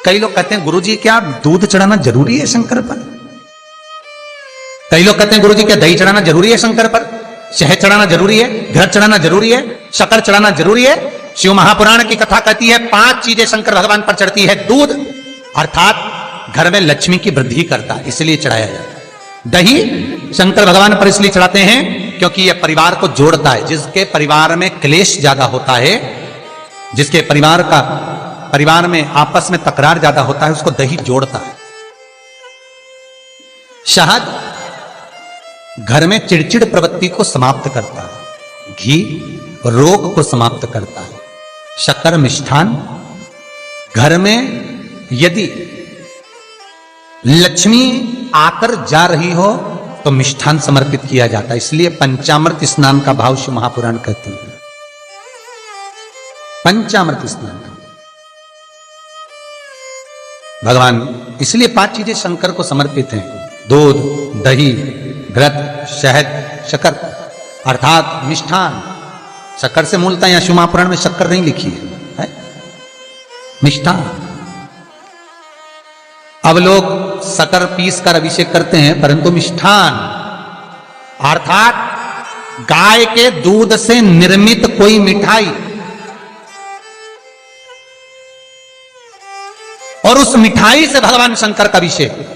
कई लोग कहते हैं गुरुजी क्या दूध चढ़ाना जरूरी है शंकर पर? कई लोग कहते हैं गुरुजी क्या दही चढ़ाना जरूरी है शंकर पर? शहद चढ़ाना जरूरी है? घृत चढ़ाना जरूरी है? शक्कर चढ़ाना जरूरी है? शिव महापुराण की कथा कहती है 5 चीजें शंकर भगवान पर चढ़ती है। दूध अर्थात घर में लक्ष्मी की वृद्धि करता है, इसलिए चढ़ाया जाता है। दही शंकर भगवान पर इसलिए चढ़ाते हैं क्योंकि यह परिवार को जोड़ता है। जिसके परिवार में क्लेश ज्यादा होता है, जिसके परिवार में आपस में तकरार ज्यादा होता है, उसको दही जोड़ता है। शहद घर में चिड़चिड़ प्रवृत्ति को समाप्त करता है। घी रोग को समाप्त करता है। शक्कर मिष्ठान घर में यदि लक्ष्मी आकर जा रही हो तो मिष्ठान समर्पित किया जाता है। इसलिए पंचामृत स्नान का भाव शिव महापुराण कहते हैं। पंचामृत स्नान भगवान इसलिए 5 चीजें शंकर को समर्पित हैं। दूध, दही, घृत, शहद, शक्कर अर्थात मिष्ठान। शक्कर से मूलतः यहां शिव महापुराण में शक्कर नहीं लिखी है, मिष्ठान। अब लोग शक्कर पीस कर अभिषेक करते हैं, परंतु मिष्ठान अर्थात गाय के दूध से निर्मित कोई मिठाई और उस मिठाई से भगवान शंकर का अभिषेक।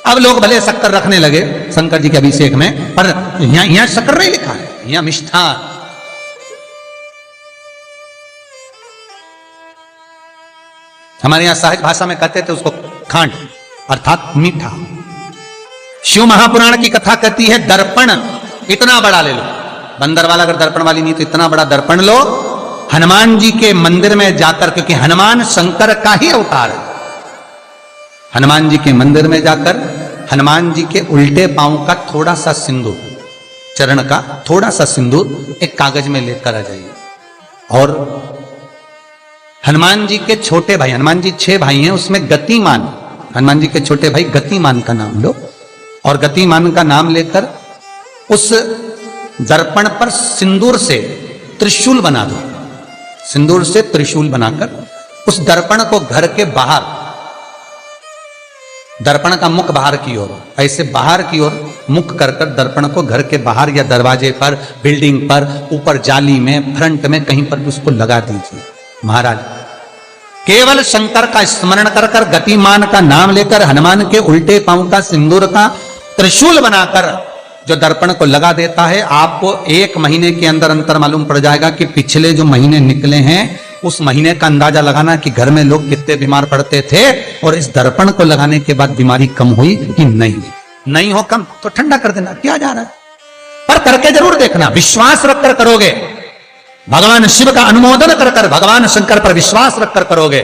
अब लोग भले शक्कर रखने लगे शंकर जी के अभिषेक में, पर यहां शक्कर नहीं लिखा है, यहां मिष्ठान। हमारे यहां सहज भाषा में कहते थे उसको खांड अर्थात मीठा। शिव महापुराण की कथा कहती है दर्पण इतना बड़ा ले लो। बंदर वाला अगर दर्पण वाली नहीं तो इतना बड़ा दर्पण लो, हनुमान जी के मंदिर में जाकर, क्योंकि हनुमान शंकर का ही अवतार है। हनुमान जी के मंदिर में जाकर हनुमान जी के उल्टे पांव का थोड़ा सा सिंदूर, चरण का थोड़ा सा सिंदूर एक कागज में लेकर आ जाइए। और हनुमान जी के छोटे भाई, हनुमान जी 6 भाई हैं, उसमें गतिमान, हनुमान जी के छोटे भाई गतिमान का नाम लो और गतिमान का नाम लेकर उस दर्पण पर सिंदूर से त्रिशूल बना दो। सिंदूर से त्रिशूल बनाकर उस दर्पण को घर के बाहर, दर्पण का मुख बाहर की ओर, ऐसे बाहर की ओर मुख कर कर दर्पण को घर के बाहर या दरवाजे पर, बिल्डिंग पर, ऊपर जाली में, फ्रंट में कहीं पर भी उसको लगा दीजिए। महाराज केवल शंकर का स्मरण कर कर गतिमान का नाम लेकर हनुमान के उल्टे पांव का सिंदूर का त्रिशूल बनाकर जो दर्पण को लगा देता है, आपको 1 महीने के अंदर अंतर मालूम पड़ जाएगा कि पिछले जो महीने निकले हैं उस महीने का अंदाजा लगाना कि घर में लोग कितने बीमार पड़ते थे और इस दर्पण को लगाने के बाद बीमारी कम हुई कि नहीं हो कम तो ठंडा कर देना, क्या जा रहा है, पर करके जरूर देखना। विश्वास रखकर करोगे, भगवान शिव का अनुमोदन कर कर भगवान शंकर पर विश्वास रखकर करोगे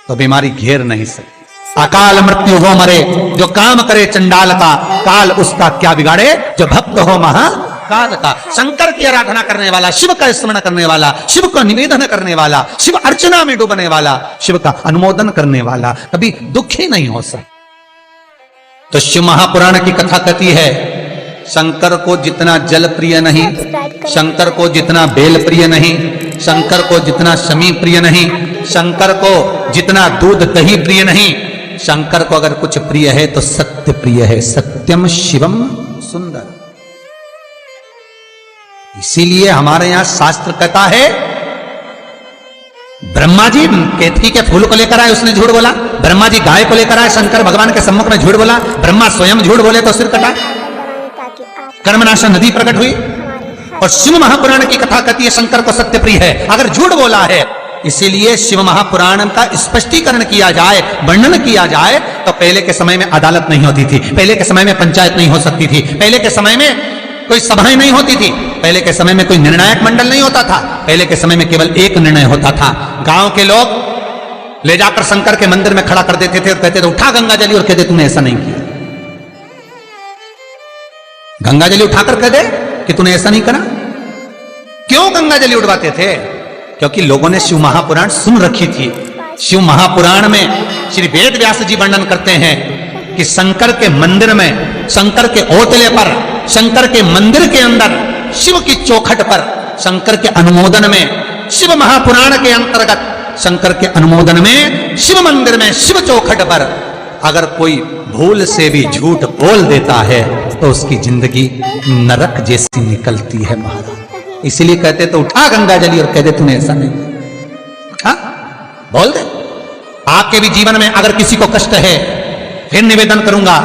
तो बीमारी घेर नहीं सकती। अकाल मृत्यु हो मरे जो काम करे चंडाल का, काल उसका क्या बिगाड़े जो भक्त हो महाकाल का। शंकर की आराधना करने वाला, शिव का स्मरण करने वाला, शिव का निवेदन करने वाला, शिव अर्चना में डूबने वाला, शिव का अनुमोदन करने वाला कभी दुखी नहीं हो सकता। तो शिव महापुराण की कथा कहती है शंकर को जितना जल प्रिय नहीं, शंकर को जितना बेल प्रिय नहीं, शंकर को जितना शमी प्रिय नहीं, शंकर को जितना दूध दही प्रिय नहीं, शंकर को अगर कुछ प्रिय है तो सत्य प्रिय है। सत्यम शिवम सुंदर। इसीलिए हमारे यहां शास्त्र कहता है ब्रह्मा जी केतकी के फूल को लेकर आए, उसने झूठ बोला। ब्रह्मा जी गाय को लेकर आए, शंकर भगवान के सम्मुख में झूठ बोला। ब्रह्मा स्वयं झूठ बोले तो सिर कटा। कर्मनाशा नदी प्रकट हुई। और शिव महापुराण की कथा कहती है शंकर को सत्य प्रिय है, अगर झूठ बोला है। इसीलिए शिव महापुराण का स्पष्टीकरण किया जाए, वर्णन किया जाए तो पहले के समय में अदालत नहीं होती थी, पहले के समय में पंचायत नहीं हो सकती थी, पहले के समय में कोई सभाएं नहीं होती थी, पहले के समय में कोई निर्णायक मंडल नहीं होता था, पहले के समय में केवल एक निर्णय होता था। गांव के लोग ले जाकर शंकर के मंदिर में खड़ा कर देते थे और कहते थे उठा गंगा जली, और कहते तूने ऐसा नहीं किया। गंगा जली उठाकर कह दे कि तूने ऐसा नहीं करा। क्यों गंगा जली उठवाते थे? क्योंकि लोगों ने शिव महापुराण सुन रखी थी। शिव महापुराण में श्री वेद व्यास जी वर्णन करते हैं कि शंकर के मंदिर में, शंकर के ओटले पर, शंकर के मंदिर के अंदर, शिव की चौखट पर, शंकर के अनुमोदन में, शिव महापुराण के अंतर्गत शंकर के अनुमोदन में शिव मंदिर में, शिव चौखट पर अगर कोई भूल से भी झूठ बोल देता है तो उसकी जिंदगी नरक जैसी निकलती है महाराज। इसीलिए कहते तो उठा गंगा जली और कह दे तूने ऐसा नहीं उठा, बोल दे। आपके भी जीवन में अगर किसी को कष्ट है, फिर निवेदन करूंगा,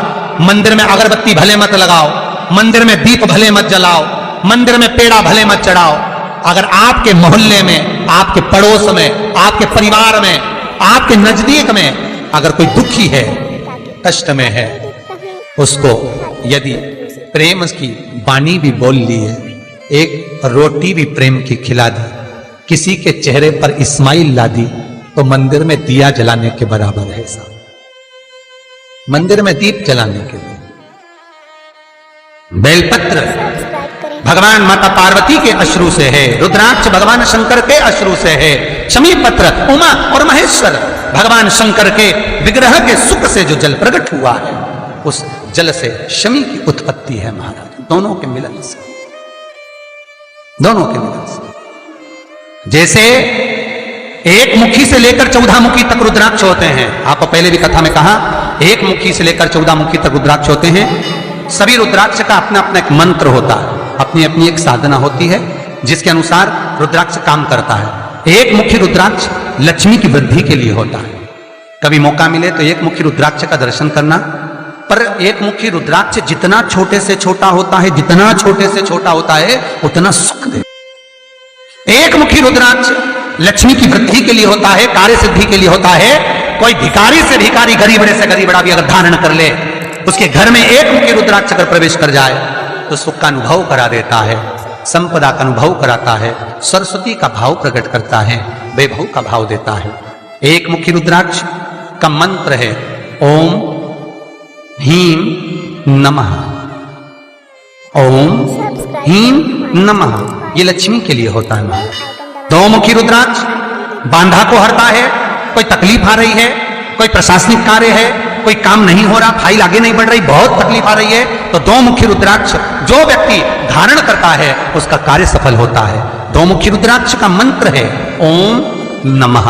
मंदिर में अगरबत्ती भले मत लगाओ, मंदिर में दीप भले मत जलाओ, मंदिर में पेड़ा भले मत चढ़ाओ। अगर आपके मोहल्ले में, आपके पड़ोस में, आपके परिवार में, आपके नजदीक में अगर कोई दुखी है, कष्ट में है, उसको यदि प्रेम की वाणी भी बोल ली है, एक रोटी भी प्रेम की खिला दी, किसी के चेहरे पर इस्माइल ला दी, तो मंदिर में दिया जलाने के बराबर है साहब। मंदिर में दीप जलाने के लिए बेलपत्र भगवान माता पार्वती के अश्रु से है, रुद्राक्ष भगवान शंकर के अश्रु से है, शमी पत्र उमा और महेश्वर भगवान शंकर के विग्रह के सुख से जो जल प्रकट हुआ है, उस जल से शमी की उत्पत्ति है महाराज। दोनों के मिलन से, दोनों के मिलन से। जैसे एक मुखी से लेकर 14 मुखी तक रुद्राक्ष होते हैं, आपको पहले भी कथा में कहा, एक मुखी से लेकर 14 मुखी तक रुद्राक्ष होते हैं। सभी रुद्राक्ष का अपना अपना एक मंत्र होता है, अपनी अपनी एक साधना होती है जिसके अनुसार रुद्राक्ष काम करता है। एक मुखी रुद्राक्ष लक्ष्मी की वृद्धि के लिए होता है। कभी मौका मिले तो एक मुखी रुद्राक्ष का दर्शन करना। पर एक मुखी रुद्राक्ष जितना छोटे से छोटा होता है, जितना छोटे से छोटा होता है, उतना सुख दे। एक मुखी रुद्राक्ष लक्ष्मी की वृद्धि के लिए होता है, कार्य सिद्धि के लिए होता है। कोई भिखारी से भिखारी, गरीबड़े से गरीबड़ा भी अगर धारण कर ले, उसके घर में एक मुखी रुद्राक्ष अगर प्रवेश कर जाए तो सुख का अनुभव करा देता है, संपदा का अनुभव कराता है, सरस्वती का भाव प्रकट करता है, वैभव का भाव देता है। एक मुखी रुद्राक्ष का मंत्र है ओम ह्रीं नमः, ओम ह्रीं नमः। ये लक्ष्मी के लिए होता है। दो मुखी रुद्राक्ष बांधा को हरता है। कोई तकलीफ आ रही है, कोई प्रशासनिक कार्य है, कोई काम नहीं हो रहा, फाइल आगे नहीं बढ़ रही, बहुत तकलीफ आ रही है, तो दो मुखी रुद्राक्ष जो व्यक्ति धारण करता है उसका कार्य सफल होता है। दो मुखी रुद्राक्ष का मंत्र है ओम नमः।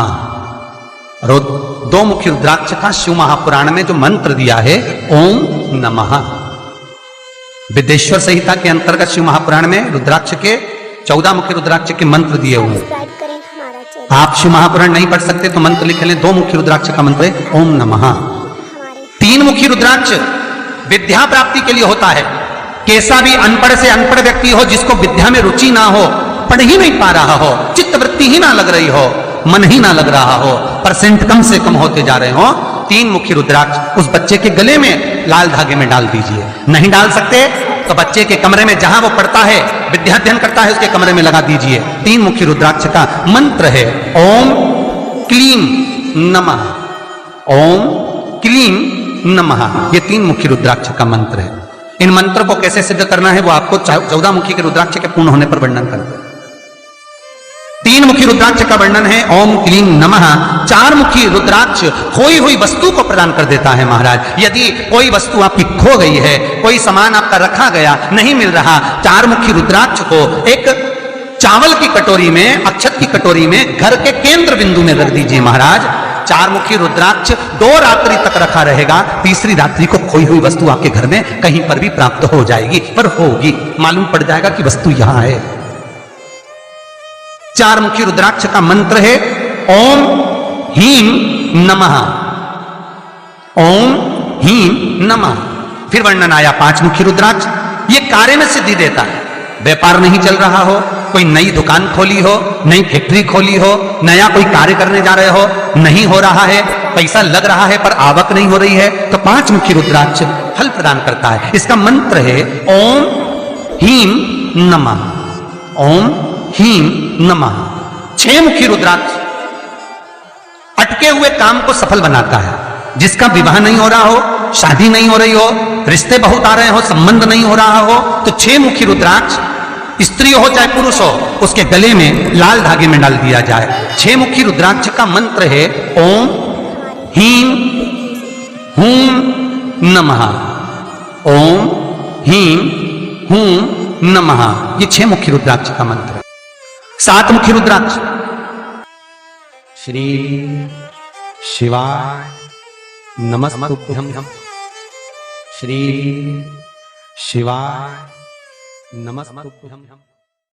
दो मुखी रुद्राक्ष का शिव महापुराण में जो मंत्र दिया है ओम नमः। विद्येश्वर संहिता के अंतर्गत शिव महापुराण में रुद्राक्ष के 14 मुखी रुद्राक्ष के मंत्र दिए हुए हैं। आप शिव महापुराण नहीं पढ़ सकते तो मंत्र लिख लें। दो मुखी रुद्राक्ष का मंत्र है ओम नमः। तीन मुखी रुद्राक्ष विद्या प्राप्ति के लिए होता है। कैसा भी अनपढ़ से अनपढ़ व्यक्ति हो, जिसको विद्या में रुचि ना हो, पढ़ ही नहीं पा रहा हो, चित्त वृत्ति ही ना लग रही हो, मन ही ना लग रहा हो, परसेंट कम से कम होते जा रहे हो, तीन मुखी रुद्राक्ष उस बच्चे के गले में लाल धागे में डाल दीजिए। नहीं डाल सकते तो बच्चे के कमरे में जहां वो पढ़ता है, विद्याध्ययन करता है, उसके कमरे में लगा दीजिए। तीन मुखी रुद्राक्ष का मंत्र है ओम क्लीं नमः, ओम क्लीं नमः। ये तीन मुखी रुद्राक्ष का मंत्र है। इन मंत्र को कैसे सिद्ध करना है वो आपको 14 मुखी के रुद्राक्ष के पूर्ण होने पर वर्णन करते हैं। तीन मुखी रुद्राक्ष का वर्णन है ओम क्लीं नमः। चार मुखी रुद्राक्ष खोई हुई वस्तु को प्रदान कर देता है महाराज। यदि कोई वस्तु आपकी खो गई है, कोई सामान आपका रखा गया नहीं मिल रहा, चार मुखी रुद्राक्ष को एक चावल की कटोरी में, अक्षत की कटोरी में घर के केंद्र बिंदु में रख दीजिए महाराज। चार मुखी रुद्राक्ष 2 रात्रि तक रखा रहेगा। तीसरी रात्रि को खोई हुई वस्तु आपके घर में कहीं पर भी प्राप्त हो जाएगी, पर होगी, मालूम पड़ जाएगा कि वस्तु यहां है। चार मुखी रुद्राक्ष का मंत्र है ओम ह्रीं नमः, ओम ह्रीं नमः। फिर वर्णन आया 5 मुखी रुद्राक्ष। ये कार्य में सिद्धि देता है। व्यापार नहीं चल रहा हो, कोई नई दुकान खोली हो, नई फैक्ट्री खोली हो, नया कोई कार्य करने जा रहे हो, नहीं हो रहा है, पैसा लग रहा है पर आवक नहीं हो रही है, तो 5 मुखी रुद्राक्ष फल प्रदान करता है। इसका मंत्र है ओम ह्रीं नमः, ओम ह्रीं नमः। 6 मुखी रुद्राक्ष अटके हुए काम को सफल बनाता है। जिसका विवाह नहीं हो रहा हो, शादी नहीं हो रही हो, रिश्ते बहुत आ रहे हो, संबंध नहीं हो रहा हो, तो 6 मुखी रुद्राक्ष स्त्री हो चाहे पुरुष हो, उसके गले में लाल धागे में डाल दिया जाए। 6 मुखी रुद्राक्ष का मंत्र है ओम ह्रीं हूं नमः, ओम ह्रीं हूं नमः। ये 6 मुखी रुद्राक्ष का मंत्र है। 7 मुखी रुद्राक्ष श्री शिवाय नमस्तुभ्यं। श्री शिवाय नमस्तुभ्यं।